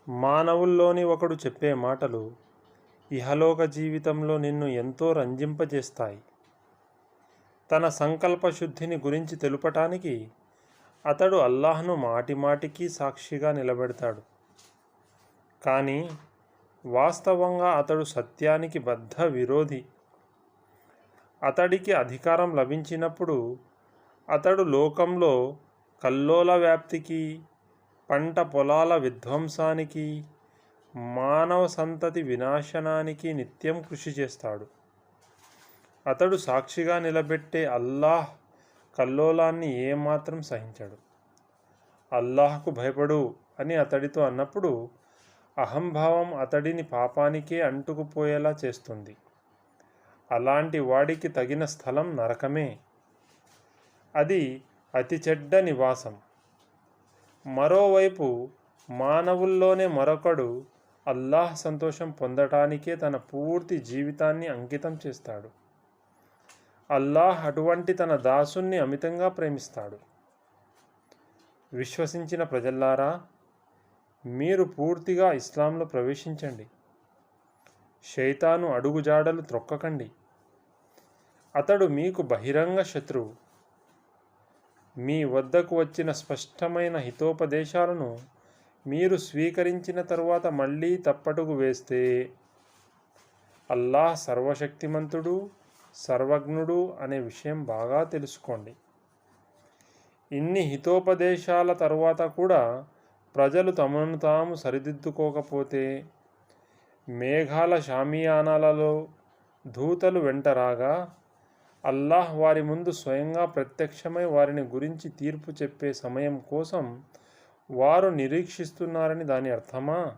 మానవుల్లోని ఒకడు చెప్పే మాటలు ఇహలోక జీవితంలో నిన్ను ఎంతో రంజింపజేస్తాయి. తన సంకల్ప శుద్ధిని గురించి తెలుపటానికి అతడు అల్లాహ్ను మాటిమాటికి సాక్షిగా నిలబెడతాడు. కానీ వాస్తవంగా అతడు సత్యానికి బద్ధ విరోధి. అతడికి అధికారం లభించినప్పుడు అతడు లోకంలో కల్లోల వ్యాప్తికి, పంట పొలాల విధ్వంసానికి, మానవ సంతతి వినాశనానికి నిత్యం కృషి చేస్తాడు. అతడు సాక్షిగా నిలబెట్టే అల్లాహ్ కల్లోలాన్ని ఏమాత్రం సహించడు. అల్లాహ్కు భయపడు అని అతడితో అన్నప్పుడు అహంభావం అతడిని పాపానికే అంటుకుపోయేలా చేస్తుంది. అలాంటి వాడికి తగిన స్థలం నరకమే. అది అతి చెడ్డ నివాసం. మరోవైపు మానవుల్లోనే మరొకడు అల్లాహ్ సంతోషం పొందటానికే తన పూర్తి జీవితాన్ని అంకితం చేస్తాడు. అల్లాహ్ అటువంటి తన దాసుని అమితంగా ప్రేమిస్తాడు. విశ్వసించిన ప్రజల్లారా, మీరు పూర్తిగా ఇస్లాంలో ప్రవేశించండి. శైతాను అడుగుజాడలు త్రొక్కకండి. అతడు మీకు బహిరంగ శత్రువు. మీ వద్దకు వచ్చిన స్పష్టమైన హితోపదేశాలను మీరు స్వీకరించిన తరువాత మళ్ళీ తప్పటకు వేస్తే అల్లాహ్ సర్వశక్తిమంతుడు, సర్వజ్ఞుడు అనే విషయం బాగా తెలుసుకోండి. ఇన్ని హితోపదేశాల తరువాత కూడా ప్రజలు తమను తాము సరిదిద్దుకోకపోతే మేఘాల షామియానాలలో దూతలు వెంటరాగా అల్లాహ్ వారి ముందు స్వయంగా ప్రత్యక్షమై వారిని గురించి తీర్పు చెప్పే సమయం కోసం వారు నిరీక్షిస్తున్నారని దాని అర్థమా?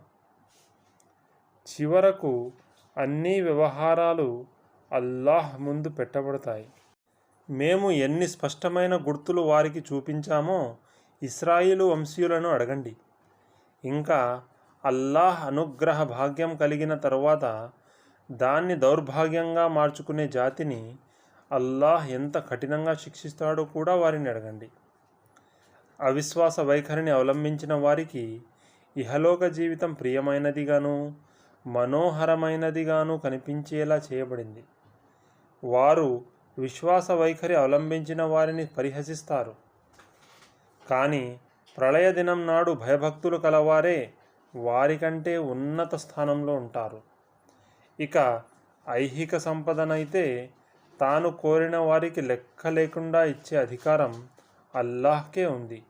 చివరకు అన్ని వ్యవహారాలు అల్లాహ్ ముందు పెట్టబడతాయి. మేము ఎన్ని స్పష్టమైన గుర్తులు వారికి చూపించామో ఇస్రాయిలు వంశీయులను అడగండి. ఇంకా అల్లాహ్ అనుగ్రహ భాగ్యం కలిగిన తరువాత దాన్ని దౌర్భాగ్యంగా మార్చుకునే జాతిని అల్లాహ్ ఎంత కఠినంగా శిక్షిస్తాడో కూడా వారిని అడగండి. అవిశ్వాస వైఖరిని అవలంబించిన వారికి ఇహలోక జీవితం ప్రియమైనదిగాను మనోహరమైనదిగాను కనిపించేలా చేయబడింది. వారు విశ్వాస వైఖరి అవలంబించిన వారిని పరిహసిస్తారు. కానీ ప్రళయ దినం నాడు భయభక్తులు కలవారే వారికంటే ఉన్నత స్థానంలో ఉంటారు. ఇక ఐహిక సంపదనైతే తాను కోరిన వారికి లెక్క లేకుండా ఇచ్చే అధికారం అల్లాహ్కే ఉంది.